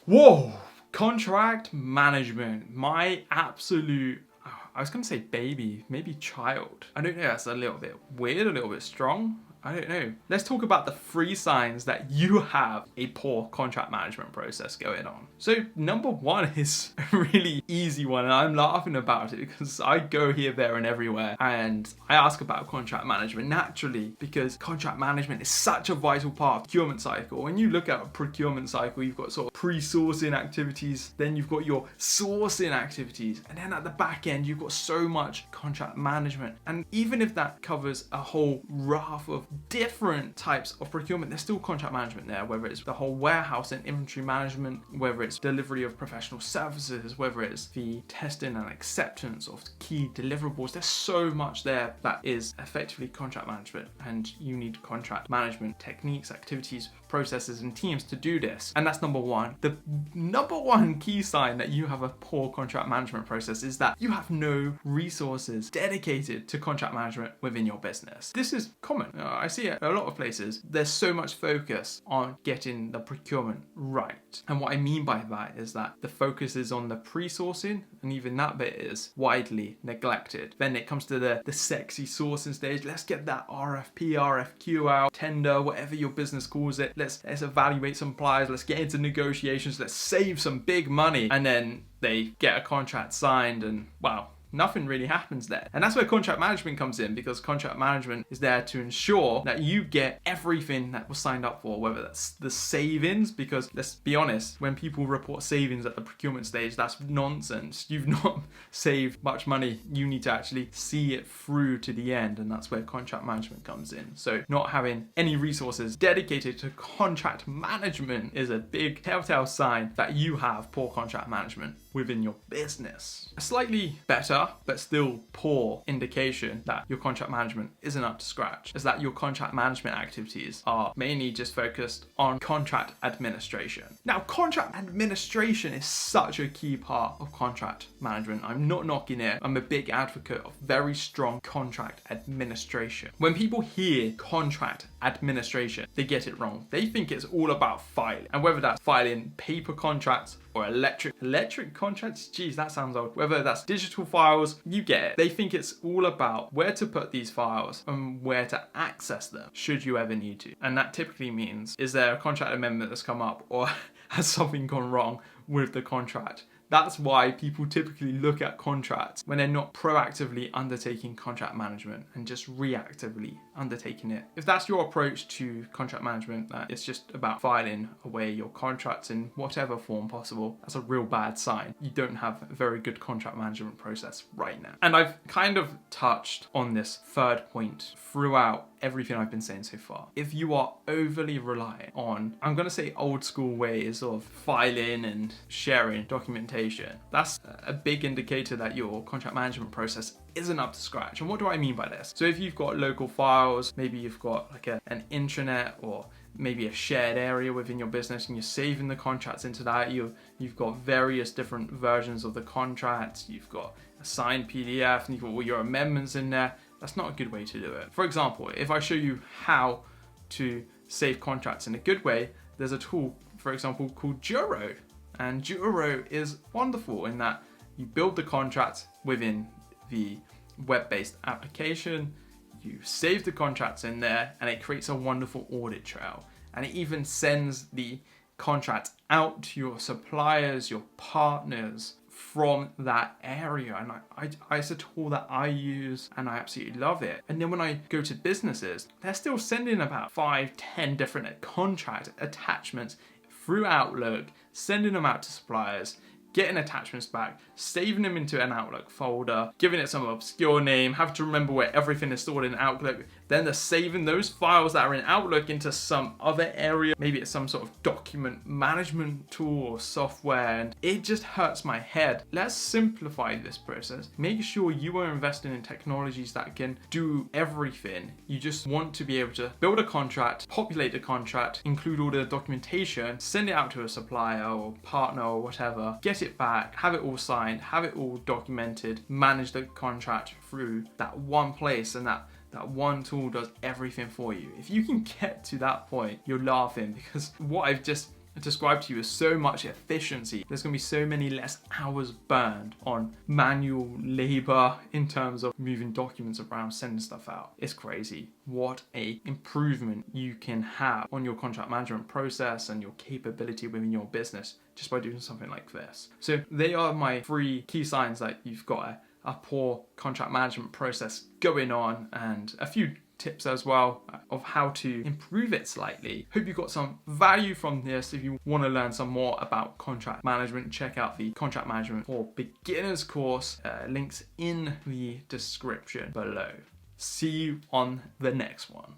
Whoa, contract management, my absolute, I was going to say baby, maybe child. I don't know, that's a little bit weird, a little bit strong. I don't know. Let's talk about the 3 signs that you have a poor contract management process going on. So number 1 is a really easy one, and I'm laughing about it because I go here, there, and everywhere, and I ask about contract management naturally because contract management is such a vital part of the procurement cycle. When you look at a procurement cycle, you've got sort of pre-sourcing activities, then you've got your sourcing activities, and then at the back end, you've got so much contract management. And even if that covers a whole raft of different types of procurement, there's still contract management there, whether it's the whole warehouse and inventory management, whether it's delivery of professional services, whether it's the testing and acceptance of key deliverables. There's so much there that is effectively contract management, and you need contract management techniques, activities, processes, and teams to do this. And that's number 1. The number 1 key sign that you have a poor contract management process is that you have no resources dedicated to contract management within your business. This is common. I see it a lot of places. There's so much focus on getting the procurement right. And what I mean by that is that the focus is on the pre-sourcing, and even that bit is widely neglected. Then it comes to the sexy sourcing stage. Let's get that RFP, RFQ out, tender, whatever your business calls it. Let's evaluate suppliers. Let's get into negotiations. Let's save some big money. And then they get a contract signed, and wow, nothing really happens there. And that's where contract management comes in, because contract management is there to ensure that you get everything that was signed up for, whether that's the savings, because let's be honest, when people report savings at the procurement stage, that's nonsense. You've not saved much money. You need to actually see it through to the end, and that's where contract management comes in. So not having any resources dedicated to contract management is a big telltale sign that you have poor contract management within your business. A slightly better, but still poor indication that your contract management isn't up to scratch is that your contract management activities are mainly just focused on contract administration. Now, contract administration is such a key part of contract management. I'm not knocking it. I'm a big advocate of very strong contract administration. When people hear contract administration, they get it wrong. They think it's all about filing, and whether that's filing paper contracts or electric contracts, geez, that sounds old. Whether that's digital files, you get it. They think it's all about where to put these files and where to access them, should you ever need to. And that typically means, is there a contract amendment that's come up, or has something gone wrong with the contract? That's why people typically look at contracts when they're not proactively undertaking contract management and just reactively undertaking it. If that's your approach to contract management, that it's just about filing away your contracts in whatever form possible, that's a real bad sign. You don't have a very good contract management process right now. And I've kind of touched on this 3rd point throughout everything I've been saying so far. If you are overly reliant on, I'm going to say, old school ways of filing and sharing documentation, that's a big indicator that your contract management process isn't up to scratch. And what do I mean by this? So if you've got local files, maybe you've got like an intranet or maybe a shared area within your business, and you're saving the contracts into that. You've got various different versions of the contracts. You've got a signed PDF, and you've got all your amendments in there. That's not a good way to do it. For example, if I show you how to save contracts in a good way, there's a tool, for example, called Juro. And Juro is wonderful in that you build the contract within the web-based application, you save the contracts in there, and it creates a wonderful audit trail. And it even sends the contract out to your suppliers, your partners, from that area. And it's a tool that I use and I absolutely love it. And then when I go to businesses, they're still sending about 5-10 different contract attachments through Outlook, sending them out to suppliers, getting attachments back, saving them into an Outlook folder, giving it some obscure name, have to remember where everything is stored in Outlook. Then they're saving those files that are in Outlook into some other area. Maybe it's some sort of document management tool or software, and it just hurts my head. Let's simplify this process. Make sure you are investing in technologies that can do everything. You just want to be able to build a contract, populate the contract, include all the documentation, send it out to a supplier or partner or whatever, get it back, have it all signed, have it all documented, manage the contract through that one place, and that one tool does everything for you. If you can get to that point, you're laughing, because what I've just describe to you is so much efficiency. There's going to be so many less hours burned on manual labor in terms of moving documents around, sending stuff out. It's crazy what a improvement you can have on your contract management process and your capability within your business just by doing something like this. So they are my 3 key signs that you've got a poor contract management process going on, and a few tips as well of how to improve it slightly. Hope you got some value from this. If you want to learn some more about contract management, check out the Contract Management for Beginners course. Links in the description below. See you on the next one.